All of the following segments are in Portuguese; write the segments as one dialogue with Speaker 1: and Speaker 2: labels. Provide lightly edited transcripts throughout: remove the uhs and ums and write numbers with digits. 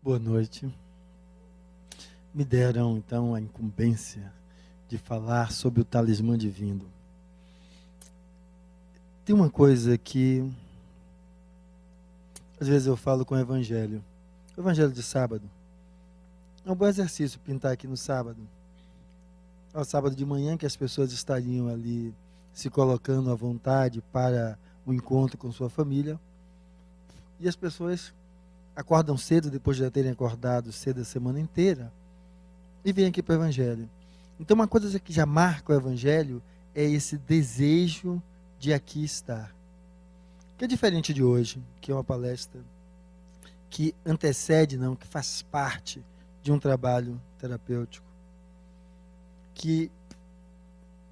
Speaker 1: Boa noite. Me deram, então, a incumbência de falar sobre o talismã divino. Tem uma coisa que, às vezes, eu falo com o Evangelho. O Evangelho de sábado. É um bom exercício pintar aqui no sábado. Ao sábado de manhã, que as pessoas estariam ali se colocando à vontade para o encontro com sua família. E as pessoas acordam cedo, depois de já terem acordado cedo a semana inteira, e vêm aqui para o Evangelho. Então, uma coisa que já marca o Evangelho é esse desejo de aqui estar. Que é diferente de hoje, que é uma palestra que antecede, não, que faz parte de um trabalho terapêutico. Que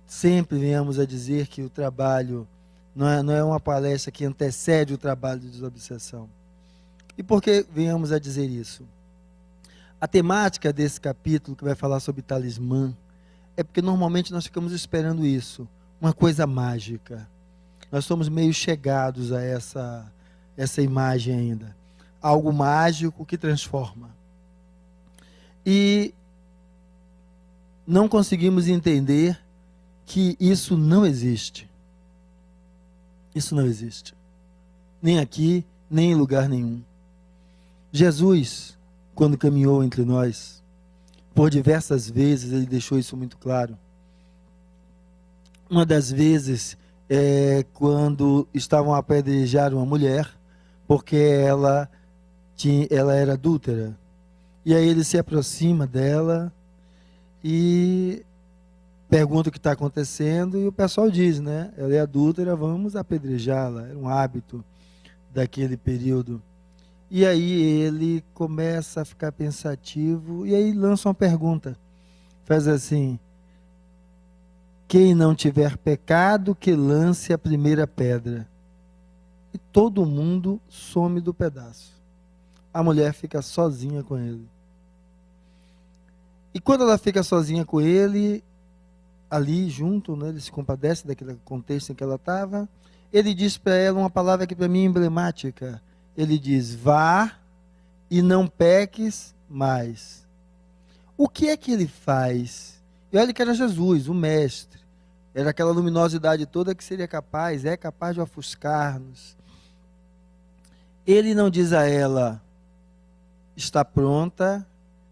Speaker 1: sempre venhamos a dizer que o trabalho não é uma palestra que antecede o trabalho de desobsessão. E por que venhamos a dizer isso? A temática desse capítulo, que vai falar sobre talismã, é porque normalmente nós ficamos esperando isso, uma coisa mágica. Nós somos meio chegados a essa imagem ainda. Algo mágico que transforma. E não conseguimos entender que isso não existe. Isso não existe. Nem aqui, nem em lugar nenhum. Jesus, quando caminhou entre nós, por diversas vezes, ele deixou isso muito claro. Uma das vezes é quando estavam a apedrejar uma mulher, porque ela era adúltera. E aí ele se aproxima dela e pergunta o que está acontecendo, e o pessoal diz, né? Ela é adúltera, vamos apedrejá-la. Era um hábito daquele período. E aí ele começa a ficar pensativo, e aí lança uma pergunta. Faz assim: quem não tiver pecado, que lance a primeira pedra. E todo mundo some do pedaço. A mulher fica sozinha com ele. E quando ela fica sozinha com ele, ali junto, né, ele se compadece daquele contexto em que ela estava, ele diz para ela uma palavra que para mim é emblemática. Ele diz: vá e não peques mais. O que é que ele faz? E olha que era Jesus, o mestre. Era aquela luminosidade toda que seria capaz, é capaz de ofuscar-nos. Ele não diz a ela: está pronta,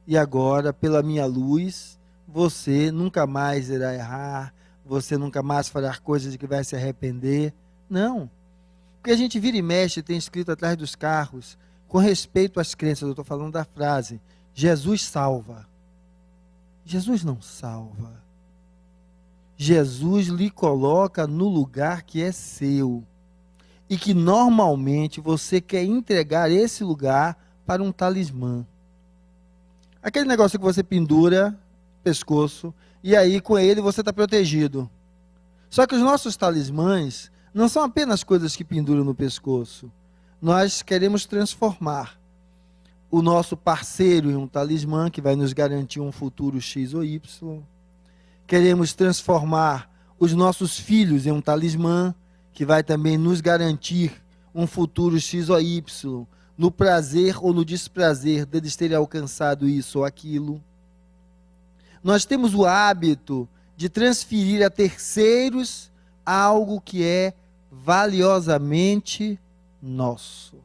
Speaker 1: e agora, pela minha luz, você nunca mais irá errar, você nunca mais fará coisas de que vai se arrepender. Não. Porque a gente vira e mexe, tem escrito atrás dos carros, com respeito às crenças, eu estou falando da frase: Jesus salva. Jesus não salva. Jesus lhe coloca no lugar que é seu. E que normalmente você quer entregar esse lugar para um talismã. Aquele negócio que você pendura no pescoço, e aí com ele você está protegido. Só que os nossos talismãs não são apenas coisas que penduram no pescoço. Nós queremos transformar o nosso parceiro em um talismã que vai nos garantir um futuro X ou Y. Queremos transformar os nossos filhos em um talismã que vai também nos garantir um futuro X ou Y, no prazer ou no desprazer deles terem alcançado isso ou aquilo. Nós temos o hábito de transferir a terceiros algo que é valiosamente nosso.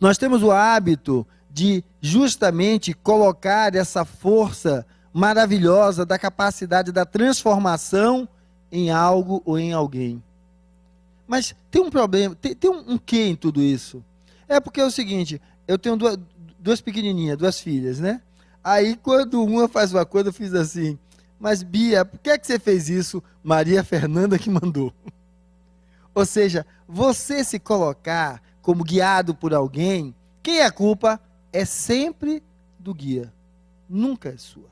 Speaker 1: Nós temos o hábito de justamente colocar essa força maravilhosa da capacidade da transformação em algo ou em alguém. Mas tem um problema, tem um quê em tudo isso? É porque é o seguinte: eu tenho duas pequenininhas, duas filhas, né? Aí quando uma faz uma coisa, eu fiz assim: mas Bia, por que é que você fez isso? Maria Fernanda que mandou. Ou seja, você se colocar como guiado por alguém, quem é a culpa? É sempre do guia, nunca é sua.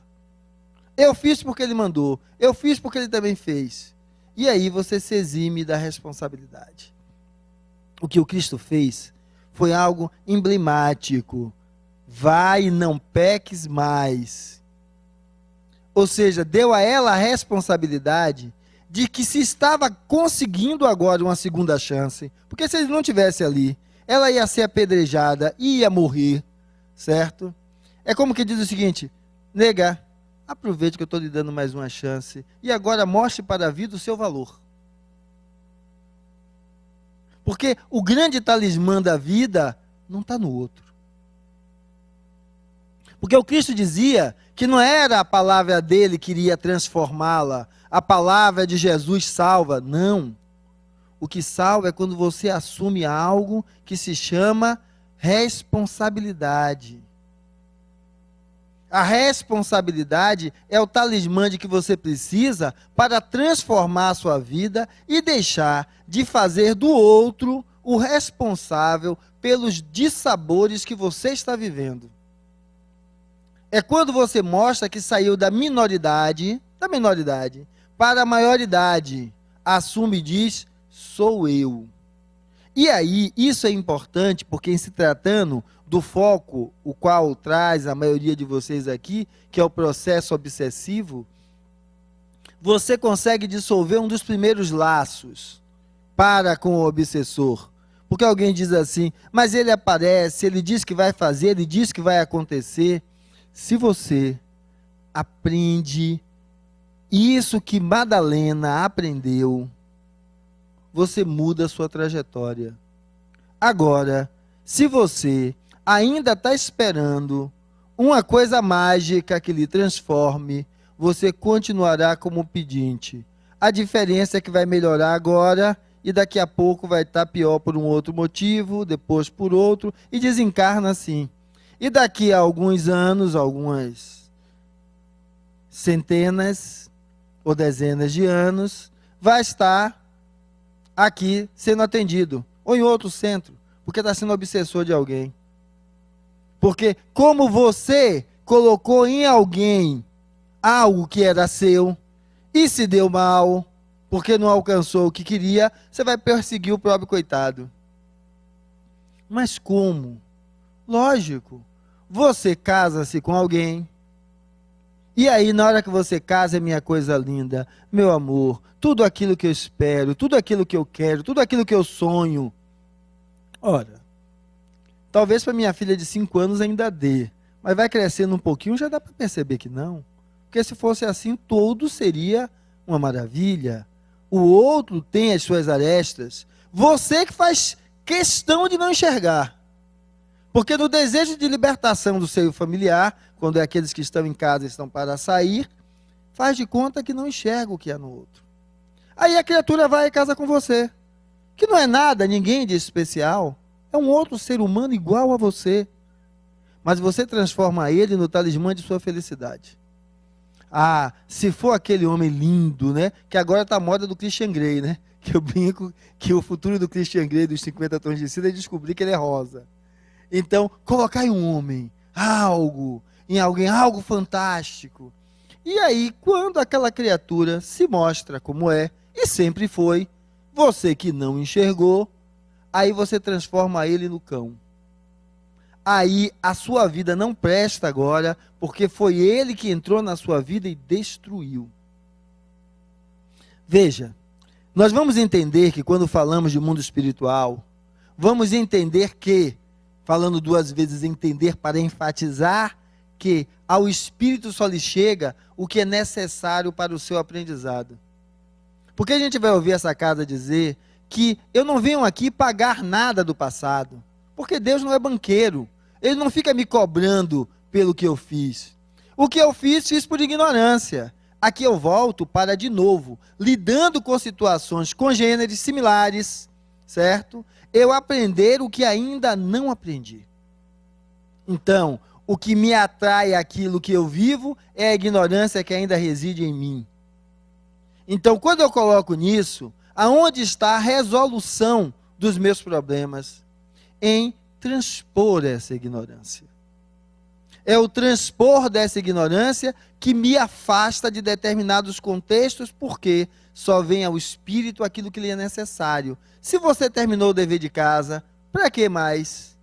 Speaker 1: Eu fiz porque ele mandou, eu fiz porque ele também fez. E aí você se exime da responsabilidade. O que o Cristo fez foi algo emblemático. Vai e não peques mais. Ou seja, deu a ela a responsabilidade de que se estava conseguindo agora uma segunda chance, porque se ele não tivesse ali, ela ia ser apedrejada, ia morrer, certo? É como que diz o seguinte: nega, aproveite que eu estou lhe dando mais uma chance, e agora mostre para a vida o seu valor. Porque o grande talismã da vida não está no outro. Porque o Cristo dizia que não era a palavra dele que iria transformá-la, a palavra de Jesus salva, não. O que salva é quando você assume algo que se chama responsabilidade. A responsabilidade é o talismã de que você precisa para transformar a sua vida e deixar de fazer do outro o responsável pelos dissabores que você está vivendo. É quando você mostra que saiu da minoridade para a maioridade, assume e diz: sou eu. E aí, isso é importante, porque em se tratando do foco, o qual traz a maioria de vocês aqui, que é o processo obsessivo, você consegue dissolver um dos primeiros laços para com o obsessor. Porque alguém diz assim: mas ele aparece, ele diz que vai fazer, ele diz que vai acontecer. Se você aprende isso que Madalena aprendeu, você muda a sua trajetória. Agora, se você ainda está esperando uma coisa mágica que lhe transforme, você continuará como pedinte. A diferença é que vai melhorar agora e daqui a pouco vai estar pior por um outro motivo, depois por outro, e desencarna assim. E daqui a alguns anos, algumas centenas ou dezenas de anos, vai estar aqui sendo atendido, ou em outro centro, porque está sendo obsessor de alguém. Porque como você colocou em alguém algo que era seu, e se deu mal, porque não alcançou o que queria, você vai perseguir o próprio coitado. Mas como? Lógico, você casa-se com alguém, e aí na hora que você casa, minha coisa linda, meu amor, tudo aquilo que eu espero, tudo aquilo que eu quero, tudo aquilo que eu sonho. Ora, talvez para minha filha de 5 anos ainda dê, mas vai crescendo um pouquinho, já dá para perceber que não. Porque se fosse assim, todo seria uma maravilha. O outro tem as suas arestas, você que faz questão de não enxergar. Porque no desejo de libertação do seio familiar, quando é aqueles que estão em casa e estão para sair, faz de conta que não enxerga o que há no outro. Aí a criatura vai e casa com você, que não é nada, ninguém de especial, é um outro ser humano igual a você. Mas você transforma ele no talismã de sua felicidade. Ah, se for aquele homem lindo, né? Que agora está a moda do Christian Grey, né? Que eu brinco que o futuro do Christian Grey, dos 50 tons de cinza, é descobrir que ele é rosa. Então, colocar em um homem algo, em alguém algo fantástico. E aí, quando aquela criatura se mostra como é, e sempre foi, você que não enxergou, aí você transforma ele no cão. Aí a sua vida não presta agora, porque foi ele que entrou na sua vida e destruiu. Veja, nós vamos entender que quando falamos de mundo espiritual, vamos entender que, falando 2 vezes entender para enfatizar que ao espírito só lhe chega o que é necessário para o seu aprendizado. Porque a gente vai ouvir essa casa dizer que eu não venho aqui pagar nada do passado, porque Deus não é banqueiro, ele não fica me cobrando pelo que eu fiz. O que eu fiz, fiz por ignorância. Aqui eu volto para, de novo, lidando com situações congêneres, similares, certo? Eu aprender o que ainda não aprendi. Então, o que me atrai àquilo que eu vivo é a ignorância que ainda reside em mim. Então, quando eu coloco nisso, aonde está a resolução dos meus problemas? Em transpor essa ignorância. É o transpor dessa ignorância que me afasta de determinados contextos, porque só vem ao espírito aquilo que lhe é necessário. Se você terminou o dever de casa, para que mais?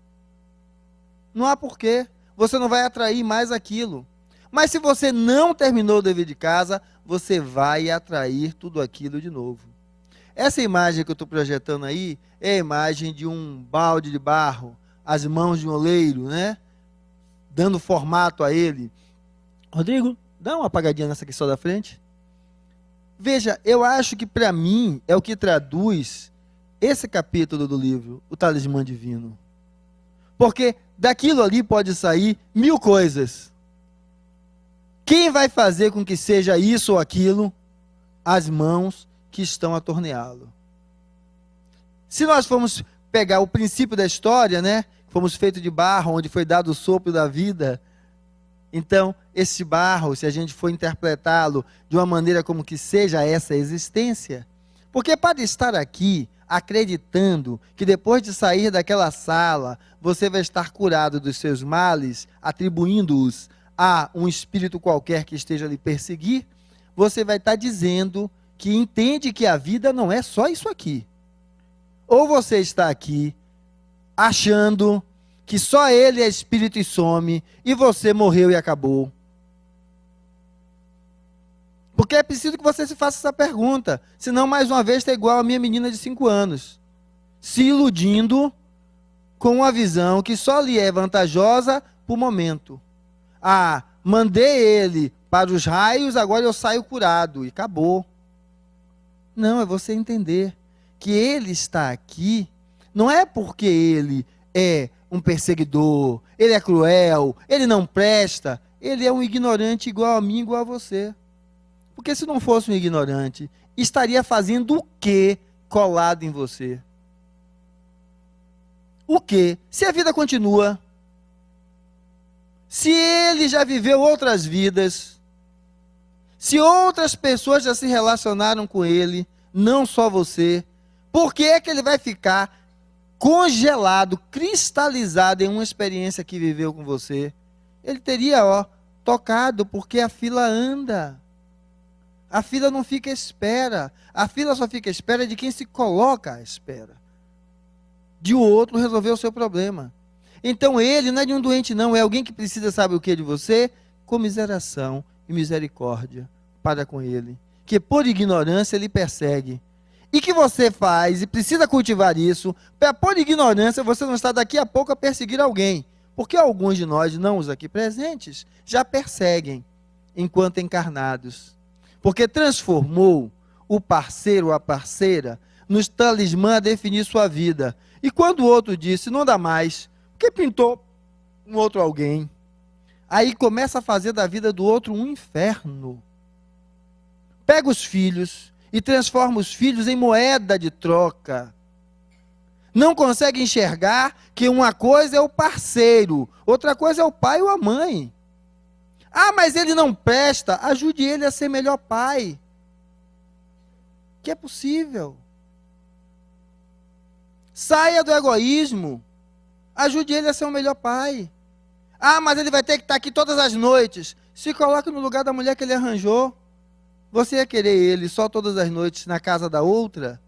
Speaker 1: Não há porquê. Você não vai atrair mais aquilo. Mas se você não terminou o dever de casa, você vai atrair tudo aquilo de novo. Essa imagem que eu estou projetando aí é a imagem de um balde de barro, as mãos de um oleiro, né? Dando formato a ele. Rodrigo, dá uma apagadinha nessa aqui só da frente. Veja, eu acho que para mim é o que traduz esse capítulo do livro, o Talismã Divino. Porque daquilo ali pode sair 1000 coisas. Quem vai fazer com que seja isso ou aquilo? As mãos que estão a torneá-lo. Se nós formos pegar o princípio da história, né? Fomos feitos de barro, onde foi dado o sopro da vida. Então, esse barro, se a gente for interpretá-lo de uma maneira como que seja essa existência, porque para estar aqui, acreditando que depois de sair daquela sala, você vai estar curado dos seus males, atribuindo-os a um espírito qualquer que esteja a lhe perseguir, você vai estar dizendo que entende que a vida não é só isso aqui. Ou você está aqui achando que só ele é espírito e some, e você morreu e acabou. Porque é preciso que você se faça essa pergunta, senão mais uma vez está igual a minha menina de 5 anos, se iludindo com uma visão que só lhe é vantajosa por momento. Ah, mandei ele para os raios, agora eu saio curado, e acabou. Não, é você entender que ele está aqui, não é porque ele é um perseguidor, ele é cruel, ele não presta, ele é um ignorante igual a mim, igual a você. Porque se não fosse um ignorante, estaria fazendo o que colado em você? O que? Se a vida continua, se ele já viveu outras vidas, se outras pessoas já se relacionaram com ele, não só você, por que é que ele vai ficar congelado, cristalizado em uma experiência que viveu com você? Ele teria, tocado, porque a fila anda. A fila não fica à espera. A fila só fica à espera de quem se coloca à espera. De o outro resolver o seu problema. Então ele não é de um doente não, é alguém que precisa, sabe o que de você? Comiseração e misericórdia para com ele. Que por ignorância ele persegue. E que você faz, e precisa cultivar isso, para por ignorância você não está daqui a pouco a perseguir alguém. Porque alguns de nós, não os aqui presentes, já perseguem enquanto encarnados. Porque transformou o parceiro ou a parceira nos talismã a definir sua vida. E quando o outro disse, não dá mais, porque pintou um outro alguém, aí começa a fazer da vida do outro um inferno. Pega os filhos e transforma os filhos em moeda de troca. Não consegue enxergar que uma coisa é o parceiro, outra coisa é o pai ou a mãe. Ah, mas ele não presta, ajude ele a ser melhor pai. Que é possível. Saia do egoísmo, ajude ele a ser um melhor pai. Ah, mas ele vai ter que estar aqui todas as noites. Se coloque no lugar da mulher que ele arranjou. Você ia querer ele só todas as noites na casa da outra?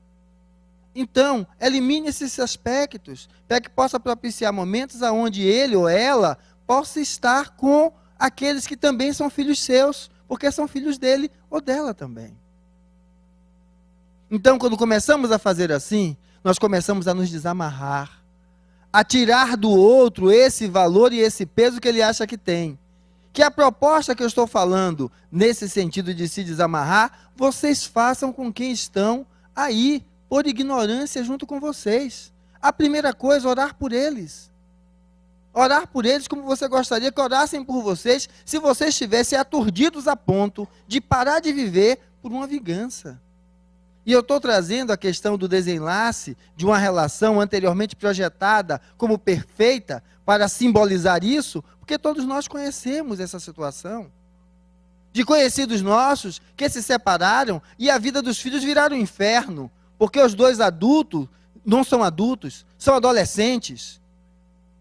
Speaker 1: Então, elimine esses aspectos, para que possa propiciar momentos onde ele ou ela possa estar com aqueles que também são filhos seus, porque são filhos dele ou dela também. Então, quando começamos a fazer assim, nós começamos a nos desamarrar, a tirar do outro esse valor e esse peso que ele acha que tem. Que a proposta que eu estou falando, nesse sentido de se desamarrar, vocês façam com quem estão aí, por ignorância, junto com vocês. A primeira coisa, orar por eles. Orar por eles como você gostaria que orassem por vocês, se vocês estivessem aturdidos a ponto de parar de viver por uma vingança. E eu estou trazendo a questão do desenlace de uma relação anteriormente projetada como perfeita, para simbolizar isso, porque todos nós conhecemos essa situação. De conhecidos nossos que se separaram e a vida dos filhos viraram um inferno, porque os dois adultos não são adultos, são adolescentes.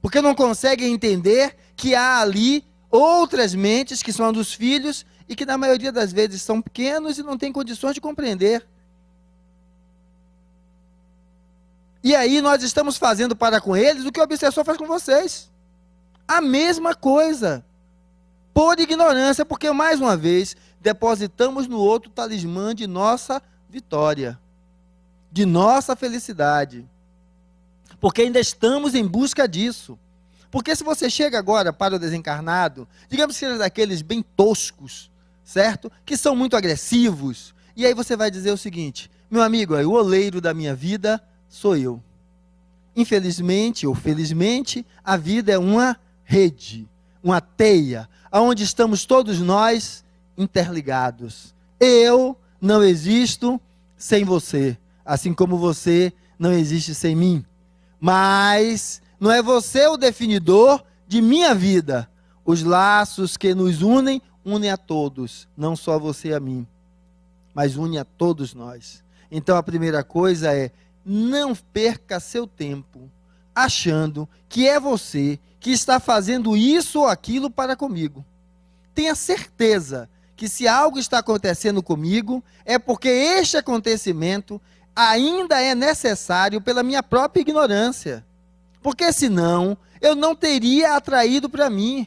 Speaker 1: Porque não conseguem entender que há ali outras mentes que são dos filhos e que na maioria das vezes são pequenos e não têm condições de compreender. E aí nós estamos fazendo para com eles o que o obsessor faz com vocês. A mesma coisa. Por ignorância, porque mais uma vez depositamos no outro o talismã de nossa vitória. de nossa felicidade. Porque ainda estamos em busca disso. Porque se você chega agora para o desencarnado, digamos que seja daqueles bem toscos, certo? Que são muito agressivos. E aí você vai dizer o seguinte: meu amigo, o oleiro da minha vida sou eu. Infelizmente ou felizmente, a vida é uma rede, uma teia, onde estamos todos nós interligados. Eu não existo sem você, assim como você não existe sem mim. Mas não é você o definidor de minha vida. Os laços que nos unem a todos, não só você e a mim, mas une a todos nós. Então a primeira coisa é: não perca seu tempo achando que é você que está fazendo isso ou aquilo para comigo. Tenha certeza que se algo está acontecendo comigo, é porque este acontecimento ainda é necessário pela minha própria ignorância. Porque senão, eu não teria atraído para mim.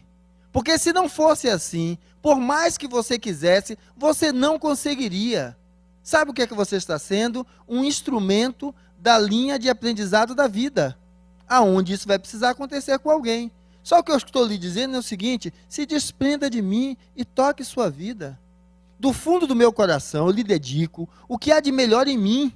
Speaker 1: Porque se não fosse assim, por mais que você quisesse, você não conseguiria. Sabe o que é que você está sendo? Um instrumento da linha de aprendizado da vida, aonde isso vai precisar acontecer com alguém. Só que eu estou lhe dizendo é o seguinte: se desprenda de mim e toque sua vida. Do fundo do meu coração eu lhe dedico o que há de melhor em mim.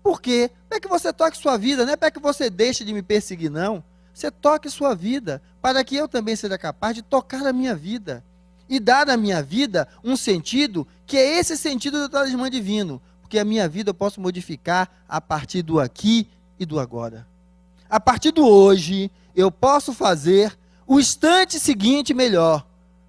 Speaker 1: Por quê? Não é que você toque sua vida, não é para que você deixe de me perseguir, não. Você toque sua vida, para que eu também seja capaz de tocar a minha vida. E dar à minha vida um sentido, que é esse sentido do talismã divino. Porque a minha vida eu posso modificar a partir do aqui e do agora. A partir do hoje, eu posso fazer o instante seguinte melhor.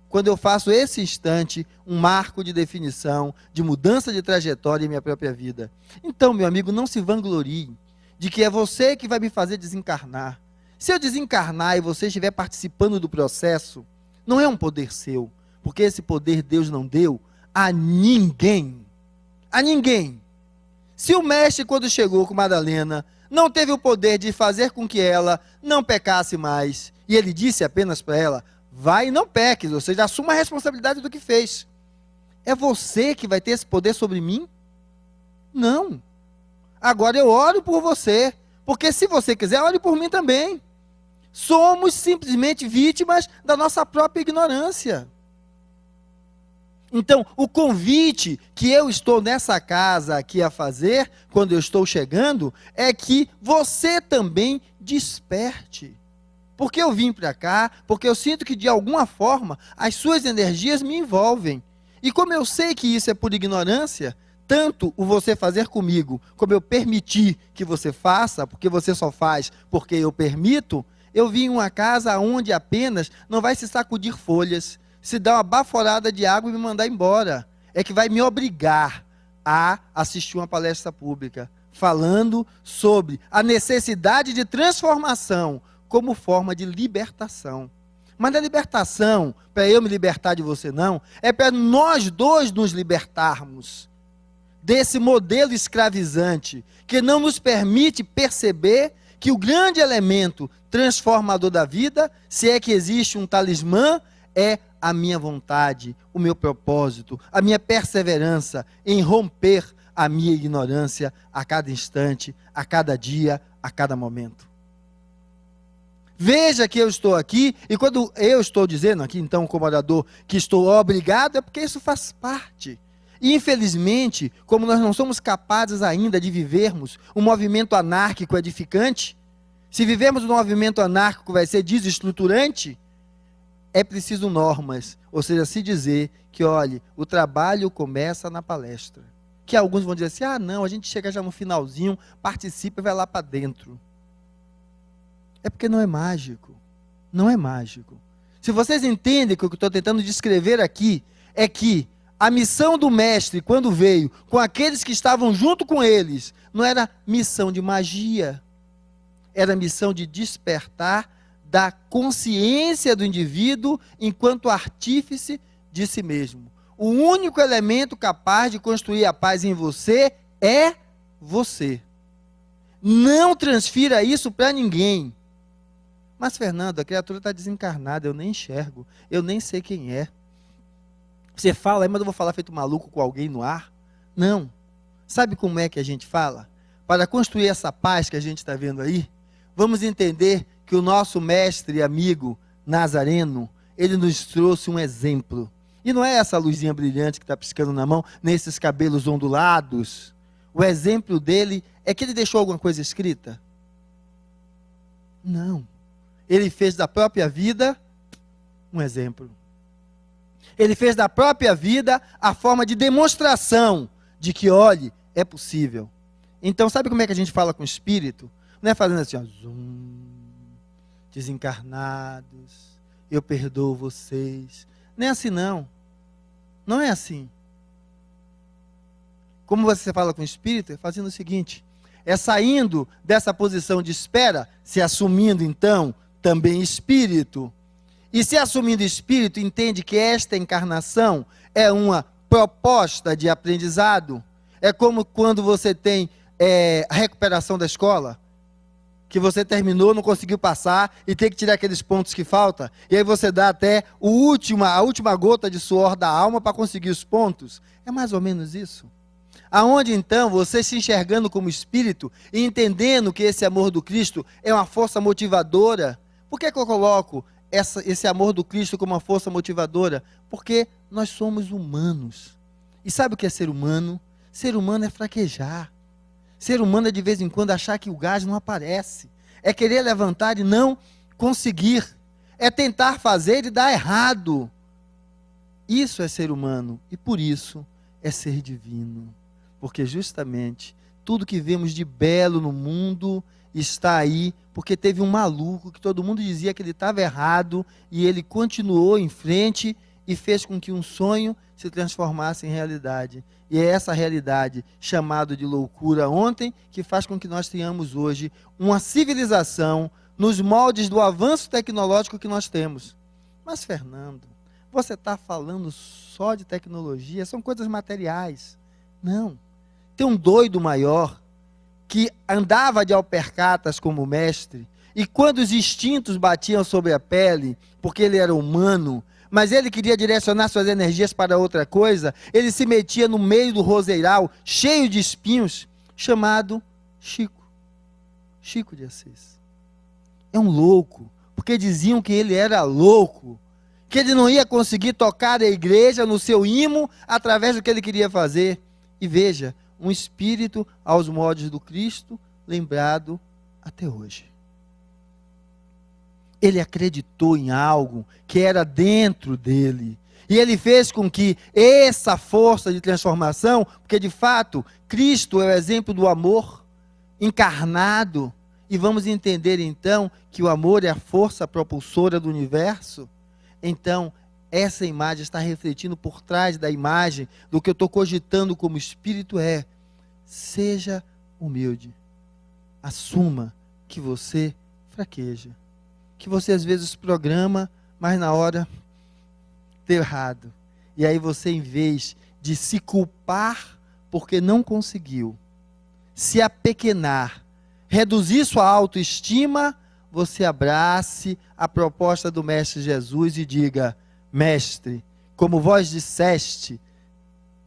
Speaker 1: Quando eu faço esse instante um marco de definição, de mudança de trajetória em minha própria vida. Então, meu amigo, não se vanglorie de que é você que vai me fazer desencarnar. Se eu desencarnar e você estiver participando do processo, não é um poder seu, porque esse poder Deus não deu a ninguém. A ninguém. Se o mestre, quando chegou com Madalena, não teve o poder de fazer com que ela não pecasse mais, e ele disse apenas para ela: vai e não peques, ou seja, assuma a responsabilidade do que fez. É você que vai ter esse poder sobre mim? Não. Agora eu oro por você, porque se você quiser, ore por mim também. Somos simplesmente vítimas da nossa própria ignorância. Então, o convite que eu estou nessa casa aqui a fazer, quando eu estou chegando, é que você também desperte. Porque eu vim para cá, porque eu sinto que de alguma forma as suas energias me envolvem. E como eu sei que isso é por ignorância, tanto o você fazer comigo, como eu permitir que você faça, porque você só faz porque eu permito, eu vim em uma casa onde apenas não vai se sacudir folhas, se dar uma baforada de água e me mandar embora. É que vai me obrigar a assistir uma palestra pública, falando sobre a necessidade de transformação como forma de libertação. Mas a libertação, para eu me libertar de você não, é para nós dois nos libertarmos desse modelo escravizante, que não nos permite perceber que o grande elemento transformador da vida, se é que existe um talismã, é a minha vontade, o meu propósito, a minha perseverança em romper a minha ignorância a cada instante, a cada dia, a cada momento. Veja que eu estou aqui, e quando eu estou dizendo aqui, então, como orador, que estou obrigado, é porque isso faz parte. E, infelizmente, como nós não somos capazes ainda de vivermos um movimento anárquico edificante, se vivermos um movimento anárquico vai ser desestruturante, é preciso normas, ou seja, se dizer que, olhe, o trabalho começa na palestra. Que alguns vão dizer assim: ah, não, a gente chega já no finalzinho, participa e vai lá para dentro. É porque não é mágico. Não é mágico. Se vocês entendem que o que eu estou tentando descrever aqui é que a missão do mestre, quando veio com aqueles que estavam junto com eles, não era missão de magia, era missão de despertar da consciência do indivíduo enquanto artífice de si mesmo. O único elemento capaz de construir a paz em você é você. Não transfira isso para ninguém. Mas, Fernando, a criatura está desencarnada, eu nem enxergo, eu nem sei quem é. Você fala, mas eu vou falar feito maluco com alguém no ar? Não. Sabe como é que a gente fala? para construir essa paz que a gente está vendo aí, vamos entender que o nosso mestre e amigo Nazareno, ele nos trouxe um exemplo. E não é essa luzinha brilhante que está piscando na mão, nem esses cabelos ondulados. O exemplo dele é que ele deixou alguma coisa escrita? Não. Ele fez da própria vida um exemplo. Ele fez da própria vida a forma de demonstração de que, olhe, é possível. Então, sabe como é que a gente fala com o Espírito? Não é fazendo assim, ó, zoom, desencarnados, eu perdoo vocês. Não é assim, não. Não é assim. Como você fala com o Espírito? É fazendo o seguinte, é saindo dessa posição de espera, se assumindo, então, também Espírito. E se assumindo Espírito, entende que esta encarnação é uma proposta de aprendizado. É como quando você tem a recuperação da escola, que você terminou, não conseguiu passar e tem que tirar aqueles pontos que faltam, e aí você dá até a última gota de suor da alma para conseguir os pontos. É mais ou menos isso. Aonde então você se enxergando como Espírito e entendendo que esse amor do Cristo é uma força motivadora. Por que eu coloco esse amor do Cristo como uma força motivadora? Porque nós somos humanos. E sabe o que é ser humano? Ser humano é fraquejar. Ser humano é de vez em quando achar que o gás não aparece. É querer levantar e não conseguir. É tentar fazer e dar errado. Isso é ser humano. E por isso é ser divino. Porque justamente tudo que vemos de belo no mundo está aí, porque teve um maluco que todo mundo dizia que ele estava errado, e ele continuou em frente e fez com que um sonho se transformasse em realidade. E é essa realidade, chamada de loucura ontem, que faz com que nós tenhamos hoje uma civilização nos moldes do avanço tecnológico que nós temos. Mas, Fernando, você está falando só de tecnologia, são coisas materiais. Não. Tem um doido maior que andava de alpercatas como mestre, e quando os instintos batiam sobre a pele, porque ele era humano, mas ele queria direcionar suas energias para outra coisa, ele se metia no meio do roseiral, cheio de espinhos, chamado Chico. Chico de Assis. É um louco, porque diziam que ele era louco, que ele não ia conseguir tocar a igreja no seu imo através do que ele queria fazer. E veja, um espírito aos moldes do Cristo, lembrado até hoje. Ele acreditou em algo que era dentro dele. E ele fez com que essa força de transformação, porque de fato, Cristo é o exemplo do amor encarnado. E vamos entender então que o amor é a força propulsora do universo. Então, essa imagem está refletindo por trás da imagem do que eu estou cogitando como espírito é. Seja humilde. Assuma que você fraqueja. Que você às vezes programa, mas na hora deu errado. E aí você, em vez de se culpar porque não conseguiu, se apequenar, reduzir sua autoestima, você abrace a proposta do Mestre Jesus e diga: Mestre, como vós disseste,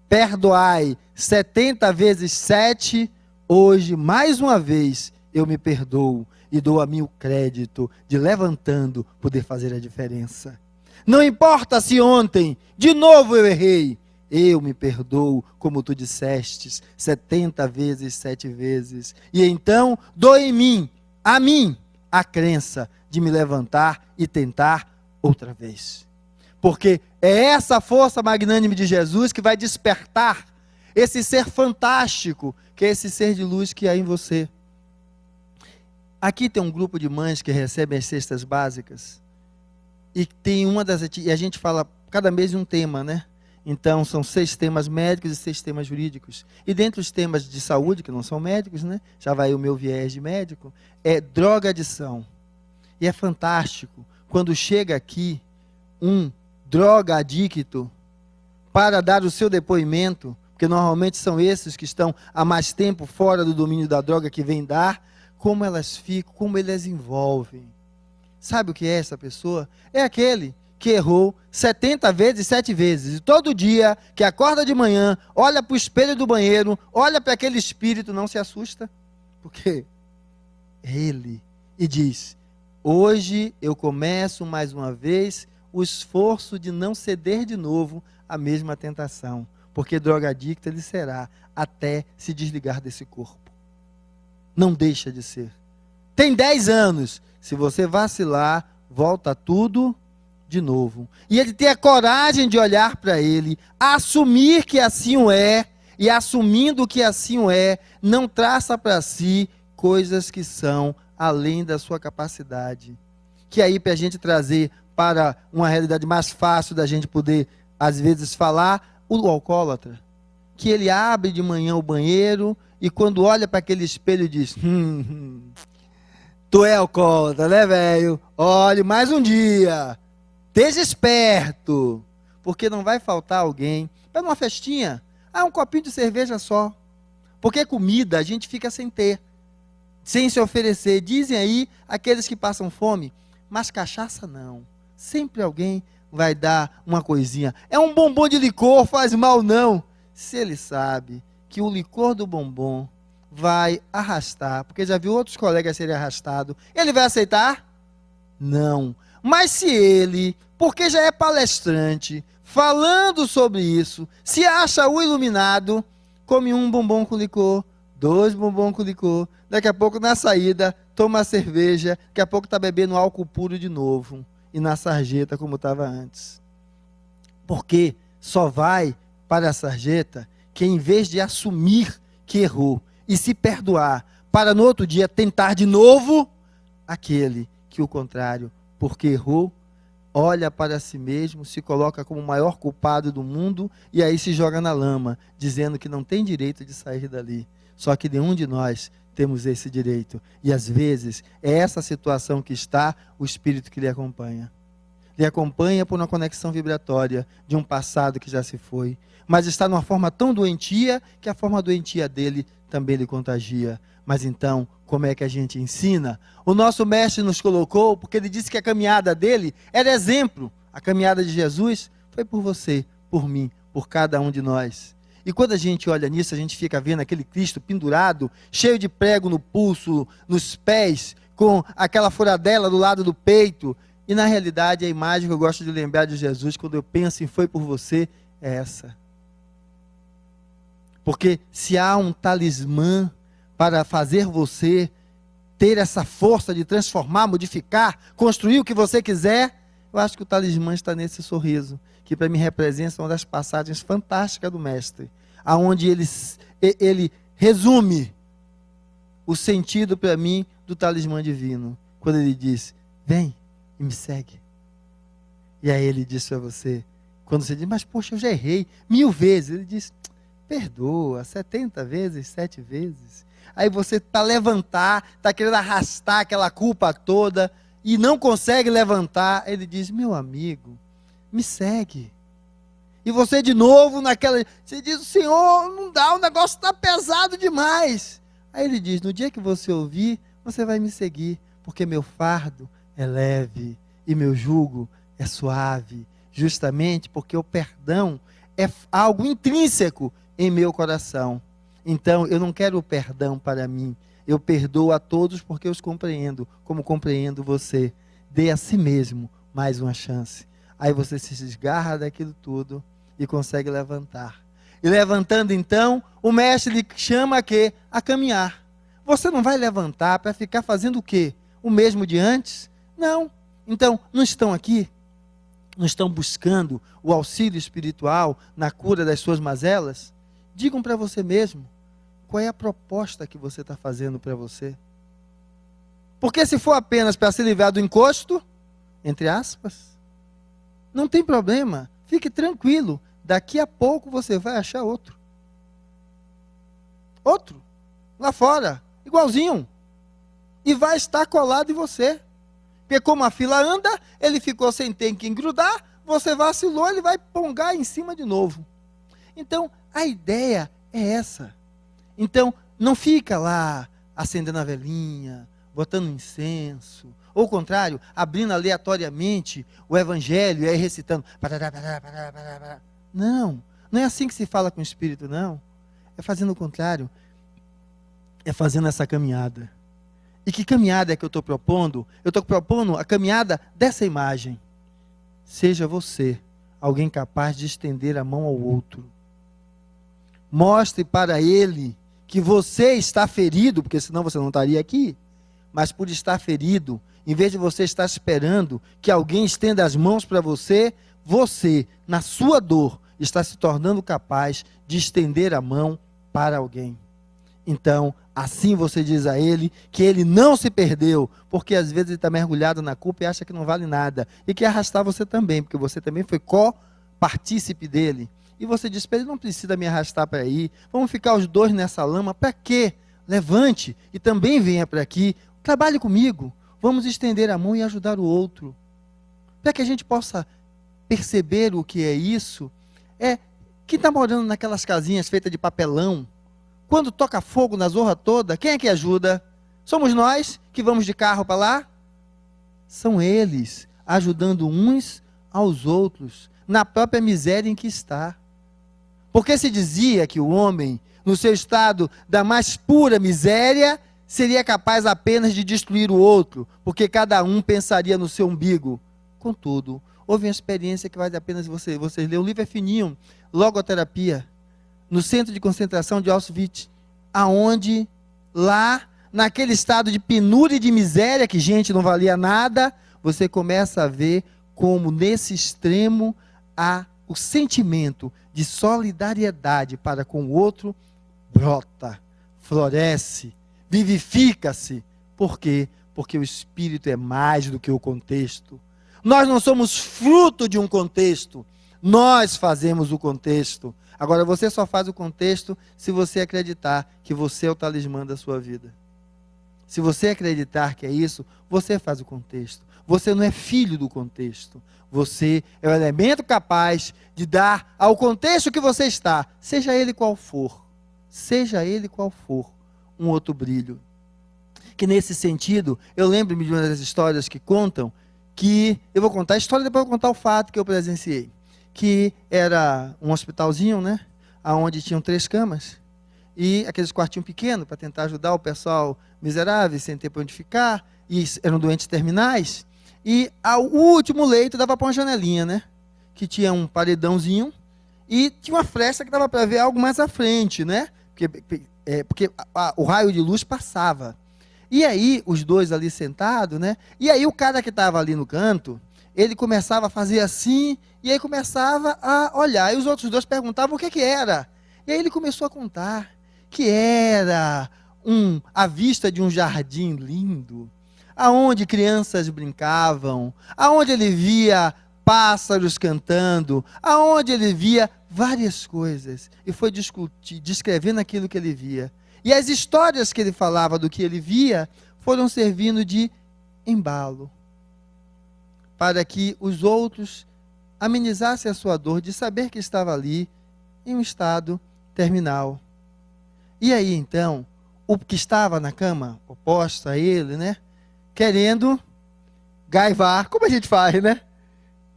Speaker 1: perdoai 70 vezes 7, hoje, mais uma vez, eu me perdoo e dou a mim o crédito de, levantando, poder fazer a diferença. Não importa se ontem, de novo eu errei, eu me perdoo, como tu dissestes, 70 vezes 7 vezes. E então, dou em mim, a crença de me levantar e tentar outra vez. Porque é essa força magnânime de Jesus que vai despertar esse ser fantástico, que é esse ser de luz que há em você. Aqui tem um grupo de mães que recebem as cestas básicas, e tem e a gente fala cada mês um tema, né? Então são 6 temas médicos e 6 temas jurídicos. E dentre os temas de saúde, que não são médicos, né? Já vai o meu viés de médico, é droga-adição. E é fantástico quando chega aqui um droga-adicto para dar o seu depoimento, porque normalmente são esses que estão há mais tempo fora do domínio da droga que vêm dar, como elas ficam, como eles envolvem. Sabe o que é essa pessoa? É aquele que errou 70 vezes, 7 vezes. E todo dia que acorda de manhã, olha para o espelho do banheiro, olha para aquele espírito, não se assusta. porque é ele. E diz: hoje eu começo mais uma vez o esforço de não ceder de novo à mesma tentação, porque drogadicto ele será até se desligar desse corpo. Não deixa de ser. Tem 10 anos. Se você vacilar, volta tudo de novo. E ele tem a coragem de olhar para ele, assumir que assim o é, e assumindo que assim o é, não traça para si coisas que são além da sua capacidade. Que aí, para a gente trazer para uma realidade mais fácil da gente poder, às vezes, falar, o alcoólatra, que ele abre de manhã o banheiro e quando olha para aquele espelho diz: tu é alcoólatra, né, velho? Olhe, mais um dia. Esteja esperto, porque não vai faltar alguém para uma festinha. Um copinho de cerveja só. Porque comida a gente fica sem ter, sem se oferecer. Dizem aí aqueles que passam fome, mas cachaça não. Sempre alguém vai dar uma coisinha. É um bombom de licor, faz mal não. Se ele sabe que o licor do bombom vai arrastar, porque já viu outros colegas serem arrastados, ele vai aceitar? Não. Mas se ele, porque já é palestrante, falando sobre isso, se acha o iluminado, come um bombom com licor, 2 bombons com licor, daqui a pouco na saída, toma a cerveja, daqui a pouco está bebendo álcool puro de novo, e na sarjeta como estava antes. Porque só vai para a sarjeta quem, em vez de assumir que errou e se perdoar, para no outro dia tentar de novo, aquele que o contrário, porque errou, olha para si mesmo, se coloca como o maior culpado do mundo e aí se joga na lama, dizendo que não tem direito de sair dali. Só que nenhum de nós temos esse direito. E às vezes é essa situação que está o espírito que lhe acompanha. Lhe acompanha por uma conexão vibratória de um passado que já se foi, mas está numa forma tão doentia que a forma doentia dele também lhe contagia. Mas então, como é que a gente ensina? O nosso mestre nos colocou, porque ele disse que a caminhada dele era exemplo. A caminhada de Jesus foi por você, por mim, por cada um de nós. E quando a gente olha nisso, a gente fica vendo aquele Cristo pendurado, cheio de prego no pulso, nos pés, com aquela furadela do lado do peito. E na realidade, a imagem que eu gosto de lembrar de Jesus, quando eu penso em foi por você, é essa. Porque se há um talismã para fazer você ter essa força de transformar, modificar, construir o que você quiser, eu acho que o talismã está nesse sorriso, que para mim representa uma das passagens fantásticas do Mestre, aonde ele resume o sentido para mim do talismã divino, quando ele diz: vem e me segue. E aí ele diz para você, quando você diz: mas poxa, eu já errei 1000 vezes, ele diz: perdoa, 70 vezes, 7 vezes. Aí você está levantar, está querendo arrastar aquela culpa toda e não consegue levantar. Ele diz: meu amigo, me segue. E você de novo naquela, você diz: Senhor, não dá, o negócio está pesado demais. Aí ele diz: no dia que você ouvir, você vai me seguir, porque meu fardo é leve e meu jugo é suave, justamente porque o perdão é algo intrínseco em meu coração. Então, eu não quero o perdão para mim. Eu perdoo a todos porque eu os compreendo, como compreendo você. Dê a si mesmo mais uma chance. Aí você se desgarra daquilo tudo e consegue levantar. E levantando então, o mestre lhe chama a quê? A caminhar. Você não vai levantar para ficar fazendo o quê? O mesmo de antes? Não. Então, não estão aqui? Não estão buscando o auxílio espiritual na cura das suas mazelas? Digam para você mesmo, qual é a proposta que você está fazendo para você? Porque se for apenas para se livrar do encosto, entre aspas, não tem problema, fique tranquilo, daqui a pouco você vai achar outro. Outro, lá fora, igualzinho, e vai estar colado em você. Porque como a fila anda, ele ficou sem ter quem grudar, você vacilou, ele vai pongar em cima de novo. Então, a ideia é essa. Então, não fica lá acendendo a velhinha, botando incenso, ou ao contrário, abrindo aleatoriamente o evangelho e aí recitando. Não, não é assim que se fala com o Espírito, não. É fazendo o contrário. é fazendo essa caminhada. E que caminhada é que eu estou propondo? Eu estou propondo a caminhada dessa imagem. Seja você alguém capaz de estender a mão ao outro. Mostre para ele que você está ferido, porque senão você não estaria aqui. Mas por estar ferido, em vez de você estar esperando que alguém estenda as mãos para você, você, na sua dor, está se tornando capaz de estender a mão para alguém. Então, assim você diz a ele que ele não se perdeu, porque às vezes ele está mergulhado na culpa e acha que não vale nada, e quer arrastar você também, porque você também foi co-partícipe dele. E você diz para ele, não precisa me arrastar para aí, vamos ficar os dois nessa lama, para quê? Levante e também venha para aqui, trabalhe comigo, vamos estender a mão e ajudar o outro. Para que a gente possa perceber o que é isso, quem está morando naquelas casinhas feitas de papelão, quando toca fogo na zorra toda, quem é que ajuda? Somos nós que vamos de carro para lá? São eles, ajudando uns aos outros, na própria miséria em que está. Porque se dizia que o homem, no seu estado da mais pura miséria, seria capaz apenas de destruir o outro, porque cada um pensaria no seu umbigo. Contudo, houve uma experiência que vale a pena vocês lerem. O livro é fininho, Logoterapia, no centro de concentração de Auschwitz, aonde lá, naquele estado de penúria e de miséria, que gente não valia nada, você começa a ver como nesse extremo há o sentimento de solidariedade para com o outro brota, floresce, vivifica-se. Por quê? Porque o espírito é mais do que o contexto. Nós não somos fruto de um contexto, nós fazemos o contexto. Agora, você só faz o contexto se você acreditar que você é o talismã da sua vida. Se você acreditar que é isso, você faz o contexto. Você não é filho do contexto. Você é o elemento capaz de dar ao contexto que você está, seja ele qual for, um outro brilho. Que nesse sentido, eu lembro-me de uma das histórias que contam, que eu vou contar a história, depois eu vou contar o fato que eu presenciei. Que era um hospitalzinho, né? Onde tinham 3 camas. E aqueles quartinhos pequenos, para tentar ajudar o pessoal miserável, sem ter para onde ficar. E eram doentes terminais. E o último leito dava para uma janelinha, né? Que tinha um paredãozinho. E tinha uma fresta que dava para ver algo mais à frente, né? Porque o raio de luz passava. E aí, os dois ali sentados, né? E aí, o cara que estava ali no canto, ele começava a fazer assim, e aí começava a olhar. E os outros 2 perguntavam o que era. E aí ele começou a contar que era a vista de um jardim lindo, aonde crianças brincavam, aonde ele via pássaros cantando, aonde ele via várias coisas. E foi descrevendo aquilo que ele via. E as histórias que ele falava do que ele via foram servindo de embalo para que os outros amenizassem a sua dor de saber que estava ali em um estado terminal. E aí, então, o que estava na cama, oposto a ele, né, querendo gaivar, como a gente faz, né?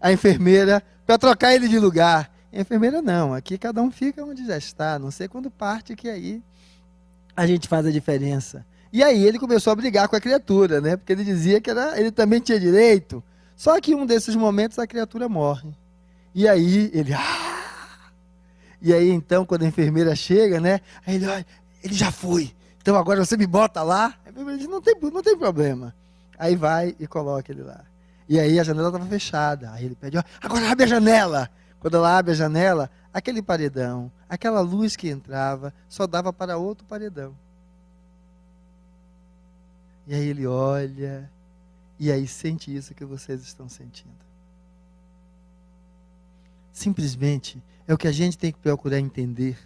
Speaker 1: A enfermeira, para trocar ele de lugar. A enfermeira não, aqui cada um fica onde já está, não sei quando parte que aí a gente faz a diferença. E aí ele começou a brigar com a criatura, né? Porque ele dizia que ele também tinha direito. Só que em um desses momentos a criatura morre. E aí ele... E aí então, quando a enfermeira chega, né? Aí ele, olha, ele já foi. Então agora você me bota lá. Ele diz, não tem problema. Aí vai e coloca ele lá. E aí a janela estava fechada. Aí ele pede, ó, agora abre a janela. Quando ela abre a janela, aquele paredão, aquela luz que entrava, só dava para outro paredão. E aí ele olha, e aí sente isso que vocês estão sentindo. Simplesmente é o que a gente tem que procurar entender.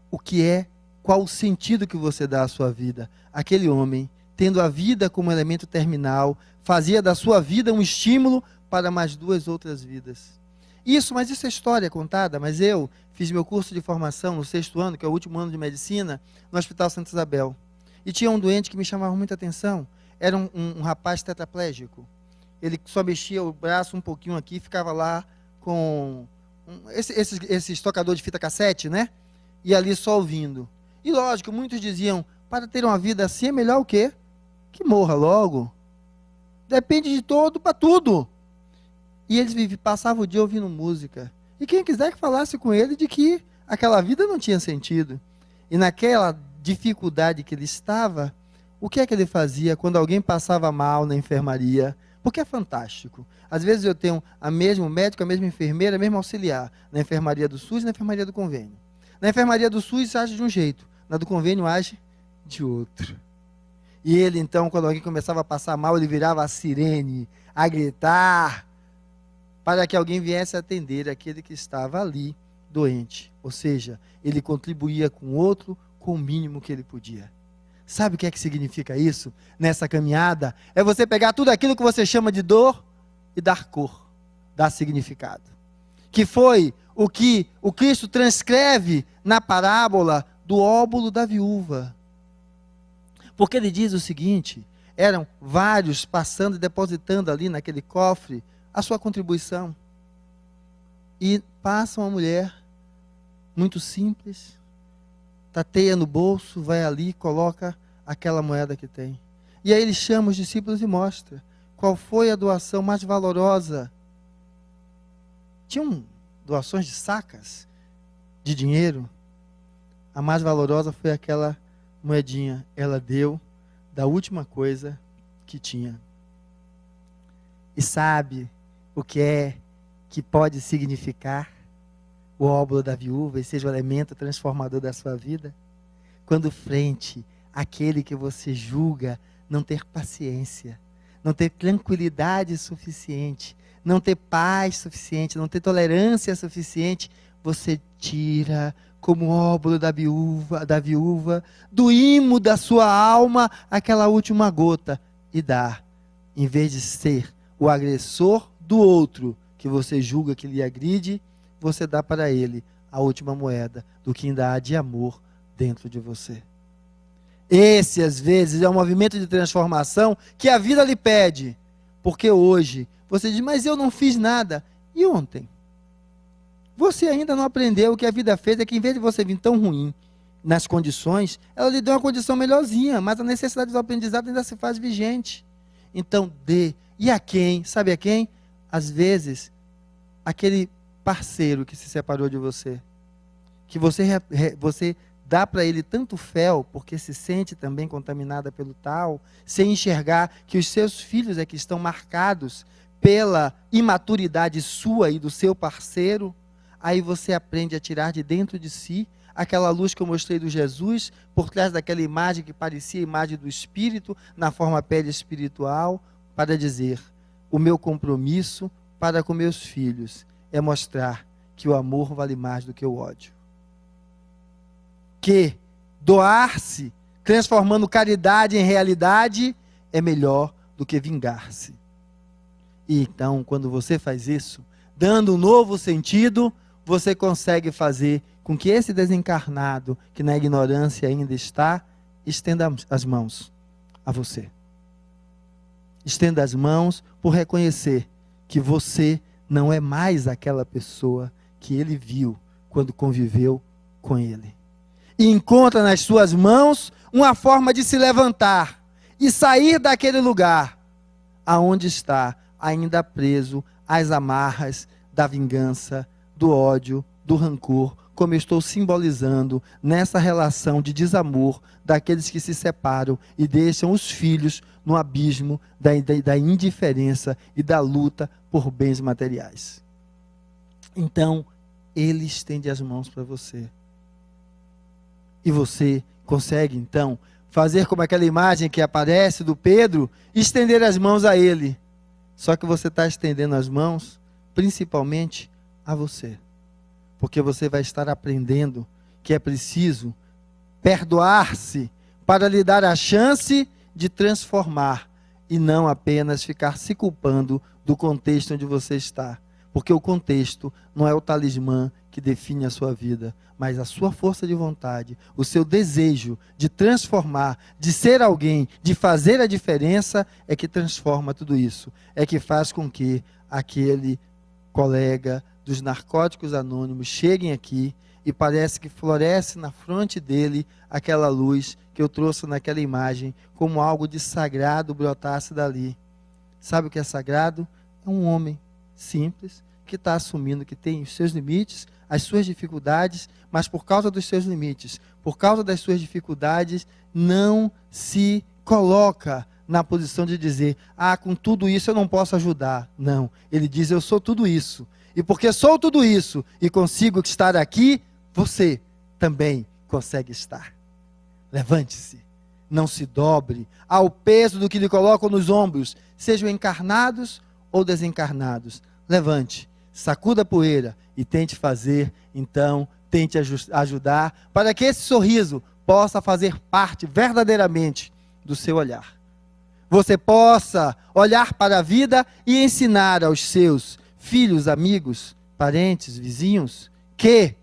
Speaker 1: O que é, qual o sentido que você dá à sua vida. Aquele homem, tendo a vida como elemento terminal, fazia da sua vida um estímulo para mais 2 outras vidas. Mas isso é história contada, mas eu fiz meu curso de formação no 6º ano, que é o último ano de medicina, no Hospital Santa Isabel. E tinha um doente que me chamava muita atenção. Era um rapaz tetraplégico. Ele só mexia o braço um pouquinho aqui, ficava lá com esse tocador de fita cassete, né? E ali só ouvindo. E lógico, muitos diziam, para ter uma vida assim é melhor o quê? Que morra logo. Depende de todo para tudo. E eles passavam o dia ouvindo música. E quem quiser que falasse com ele de que aquela vida não tinha sentido. E naquela dificuldade que ele estava, o que é que ele fazia quando alguém passava mal na enfermaria? Porque é fantástico. Às vezes eu tenho a mesmo médico, a mesma enfermeira, a mesma auxiliar, na enfermaria do SUS e na enfermaria do convênio. Na enfermaria do SUS age de um jeito, na do convênio age de outro. E ele então, quando alguém começava a passar mal, ele virava a sirene, a gritar, para que alguém viesse atender aquele que estava ali doente. Ou seja, ele contribuía com o outro com o mínimo que ele podia. Sabe o que é que significa isso? Nessa caminhada, é você pegar tudo aquilo que você chama de dor e dar cor, dar significado. Que foi o que o Cristo transcreve na parábola do óbolo da viúva. Porque ele diz o seguinte, eram vários passando e depositando ali naquele cofre a sua contribuição. E passa uma mulher muito simples, tateia no bolso, vai ali, coloca aquela moeda que tem. E aí ele chama os discípulos e mostra qual foi a doação mais valorosa. Tinham doações de sacas de dinheiro. A mais valorosa foi aquela moedinha. Ela deu da última coisa que tinha. E sabe o que é que pode significar o óbolo da viúva e seja o elemento transformador da sua vida? Quando frente àquele que você julga não ter paciência, não ter tranquilidade suficiente, não ter paz suficiente, não ter tolerância suficiente, você tira como óbolo da viúva, do imo da sua alma, aquela última gota e dá, em vez de ser o agressor do outro que você julga que lhe agride, você dá para ele a última moeda do que ainda há de amor dentro de você. Esse, às vezes, é um movimento de transformação que a vida lhe pede. Porque hoje, você diz, mas eu não fiz nada. E ontem? Você ainda não aprendeu. O que a vida fez é que, em vez de você vir tão ruim nas condições, ela lhe deu uma condição melhorzinha, mas a necessidade do aprendizado ainda se faz vigente. Então, dê. E a quem? Sabe a quem? Às vezes, aquele parceiro que se separou de você, que você dá para ele tanto fel, porque se sente também contaminada pelo tal, sem enxergar que os seus filhos é que estão marcados pela imaturidade sua e do seu parceiro, aí você aprende a tirar de dentro de si aquela luz que eu mostrei do Jesus, por trás daquela imagem que parecia a imagem do Espírito, na forma pele espiritual, para dizer, o meu compromisso para com meus filhos é mostrar que o amor vale mais do que o ódio. Que doar-se, transformando caridade em realidade, é melhor do que vingar-se. E então, quando você faz isso, dando um novo sentido, você consegue fazer com que esse desencarnado, que na ignorância ainda está, estenda as mãos a você. Estenda as mãos por reconhecer que você não é mais aquela pessoa que ele viu quando conviveu com ele. E encontra nas suas mãos uma forma de se levantar e sair daquele lugar aonde está ainda preso às amarras da vingança, do ódio, do rancor, como eu estou simbolizando nessa relação de desamor daqueles que se separam e deixam os filhos no abismo da indiferença e da luta por bens materiais. Então, ele estende as mãos para você. E você consegue, então, fazer como aquela imagem que aparece do Pedro, estender as mãos a ele. Só que você está estendendo as mãos, principalmente a você. Porque você vai estar aprendendo que é preciso perdoar-se para lhe dar a chance de transformar e não apenas ficar se culpando do contexto onde você está. Porque o contexto não é o talismã que define a sua vida, mas a sua força de vontade, o seu desejo de transformar, de ser alguém, de fazer a diferença, é que transforma tudo isso. É que faz com que aquele colega dos narcóticos anônimos cheguem aqui e parece que floresce na fronte dele aquela luz que eu trouxe naquela imagem, como algo de sagrado brotasse dali. Sabe o que é sagrado? É um homem simples, que está assumindo que tem os seus limites, as suas dificuldades, mas por causa dos seus limites, por causa das suas dificuldades, não se coloca na posição de dizer, com tudo isso eu não posso ajudar. Não, ele diz, eu sou tudo isso. E porque sou tudo isso e consigo estar aqui, você também consegue estar. Levante-se, não se dobre ao peso do que lhe colocam nos ombros, sejam encarnados ou desencarnados. Levante, sacuda a poeira e tente fazer, então, tente ajudar, para que esse sorriso possa fazer parte verdadeiramente do seu olhar. Você possa olhar para a vida e ensinar aos seus filhos, amigos, parentes, vizinhos, que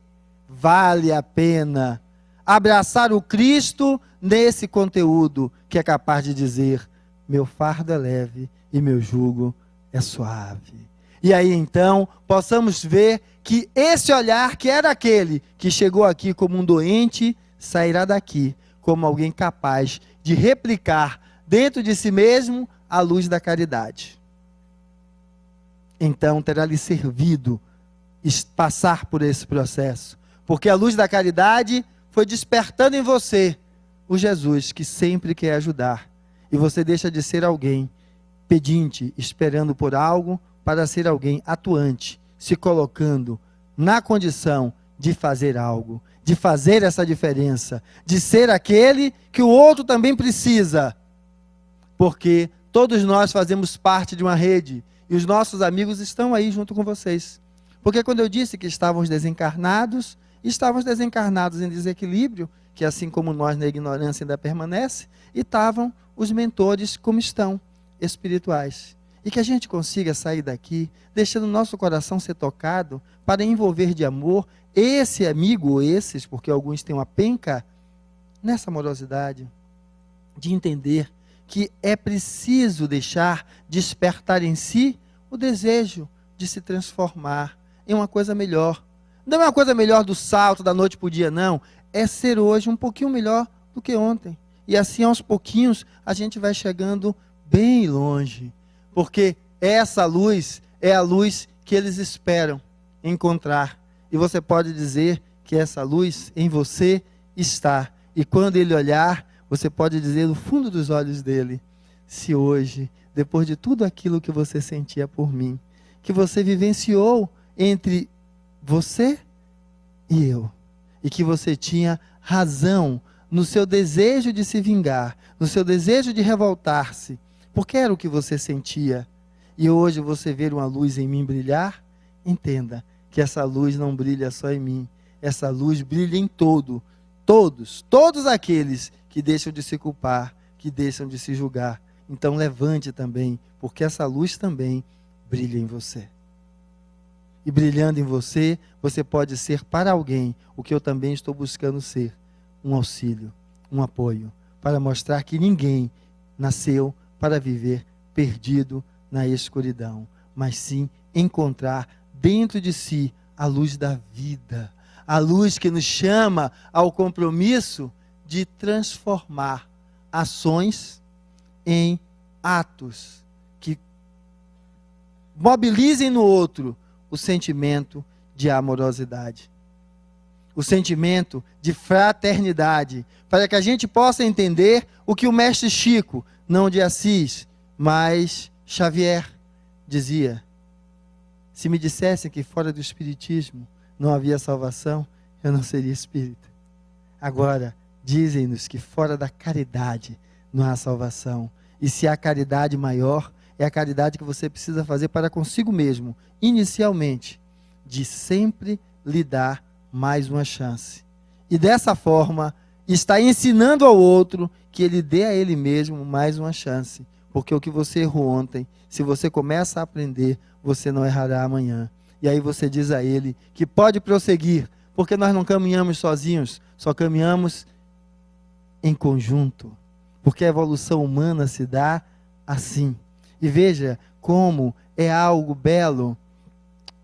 Speaker 1: vale a pena abraçar o Cristo nesse conteúdo que é capaz de dizer, meu fardo é leve e meu jugo é suave. E aí então, possamos ver que esse olhar que era aquele que chegou aqui como um doente, sairá daqui como alguém capaz de replicar dentro de si mesmo a luz da caridade. Então terá lhe servido passar por esse processo, porque a luz da caridade foi despertando em você o Jesus que sempre quer ajudar, e você deixa de ser alguém pedinte, esperando por algo, para ser alguém atuante, se colocando na condição de fazer algo, de fazer essa diferença, de ser aquele que o outro também precisa, porque todos nós fazemos parte de uma rede, e os nossos amigos estão aí junto com vocês. Porque quando eu disse que estávamos desencarnados em desequilíbrio, que assim como nós na ignorância ainda permanece, e estavam os mentores como estão, espirituais. E que a gente consiga sair daqui, deixando o nosso coração ser tocado, para envolver de amor esse amigo, ou esses, porque alguns têm uma penca, nessa amorosidade, de entender que é preciso deixar despertar em si o desejo de se transformar em uma coisa melhor. Não é uma coisa melhor do salto da noite para o dia, não. É ser hoje um pouquinho melhor do que ontem. E assim, aos pouquinhos, a gente vai chegando bem longe. Porque essa luz é a luz que eles esperam encontrar. E você pode dizer que essa luz em você está. E quando ele olhar, você pode dizer no fundo dos olhos dele, se hoje, depois de tudo aquilo que você sentia por mim, que você vivenciou entre você e eu, e que você tinha razão no seu desejo de se vingar, no seu desejo de revoltar-se, porque era o que você sentia, e hoje você vê uma luz em mim brilhar, entenda que essa luz não brilha só em mim, essa luz brilha em todos aqueles que deixam de se culpar, que deixam de se julgar. Então levante também, porque essa luz também brilha em você. E brilhando em você, você pode ser para alguém o que eu também estou buscando ser, um auxílio, um apoio, para mostrar que ninguém nasceu para viver perdido na escuridão, mas sim encontrar dentro de si a luz da vida, a luz que nos chama ao compromisso de transformar ações em atos que mobilizem no outro o sentimento de amorosidade, o sentimento de fraternidade, para que a gente possa entender o que o mestre Chico, não de Assis, mas Xavier, dizia: se me dissessem que fora do espiritismo não havia salvação, eu não seria espírita. Agora, dizem-nos que fora da caridade não há salvação. E se há caridade maior, é a caridade que você precisa fazer para consigo mesmo, inicialmente, de sempre lhe dar mais uma chance. E dessa forma, está ensinando ao outro que ele dê a ele mesmo mais uma chance. Porque o que você errou ontem, se você começa a aprender, você não errará amanhã. E aí você diz a ele que pode prosseguir, porque nós não caminhamos sozinhos, só caminhamos em conjunto. Porque a evolução humana se dá assim. E veja como é algo belo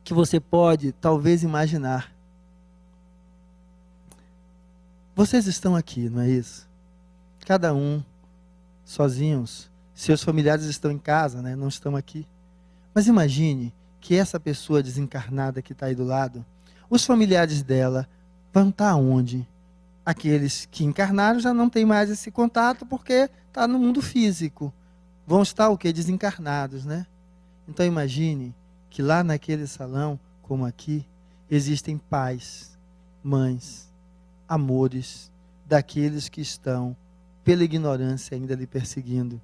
Speaker 1: que você pode talvez imaginar. Vocês estão aqui, não é isso? Cada um, sozinhos. Seus familiares estão em casa, né? Não estão aqui. Mas imagine que essa pessoa desencarnada que está aí do lado, os familiares dela vão estar onde? Aqueles que encarnaram já não têm mais esse contato porque está no mundo físico. Vão estar o quê? Desencarnados, né? Então imagine que lá naquele salão, como aqui, existem pais, mães, amores daqueles que estão pela ignorância ainda lhe perseguindo.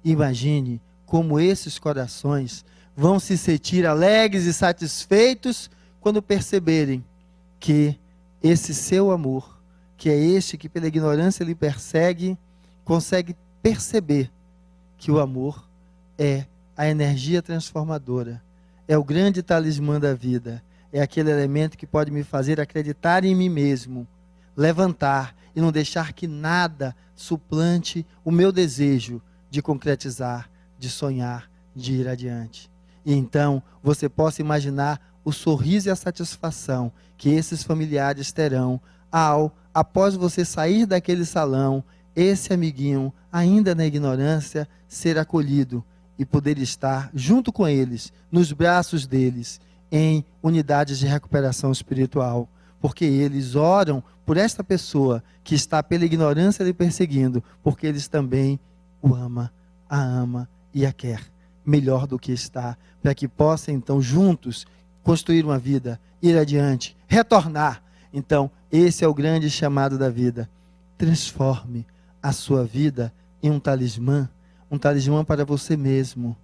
Speaker 1: Imagine como esses corações vão se sentir alegres e satisfeitos quando perceberem que esse seu amor, que é este que pela ignorância lhe persegue, consegue perceber que o amor é a energia transformadora, é o grande talismã da vida, é aquele elemento que pode me fazer acreditar em mim mesmo, levantar e não deixar que nada suplante o meu desejo de concretizar, de sonhar, de ir adiante. E então você possa imaginar o sorriso e a satisfação que esses familiares terão após você sair daquele salão, esse amiguinho, ainda na ignorância, ser acolhido e poder estar junto com eles, nos braços deles, em unidades de recuperação espiritual. Porque eles oram por esta pessoa que está pela ignorância lhe perseguindo, porque eles também o ama, a ama e a quer melhor do que está, para que possa então juntos construir uma vida, ir adiante, retornar. Então, esse é o grande chamado da vida. Transforme a sua vida em um talismã para você mesmo,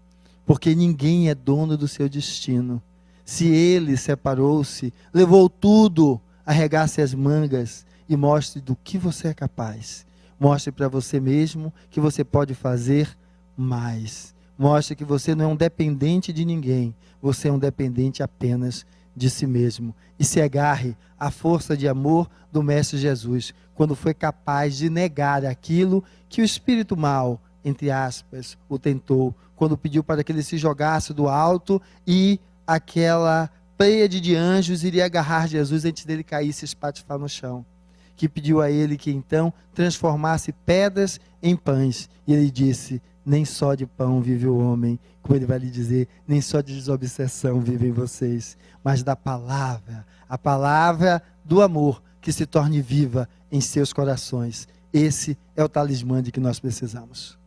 Speaker 1: porque ninguém é dono do seu destino. Se ele separou-se, levou tudo, arregace as mangas e mostre do que você é capaz. Mostre para você mesmo que você pode fazer mais. Mostre que você não é um dependente de ninguém, você é um dependente apenas de si mesmo. E se agarre à força de amor do Mestre Jesus, quando foi capaz de negar aquilo que o espírito mau, entre aspas, o tentou, quando pediu para que ele se jogasse do alto e aquela pleiade de anjos iria agarrar Jesus antes dele cair e se espatifar no chão. Que pediu a ele que então transformasse pedras em pães. E ele disse: nem só de pão vive o homem, como ele vai lhe dizer, nem só de desobsessão vivem vocês, mas da palavra, a palavra do amor que se torne viva em seus corações. Esse é o talismã de que nós precisamos.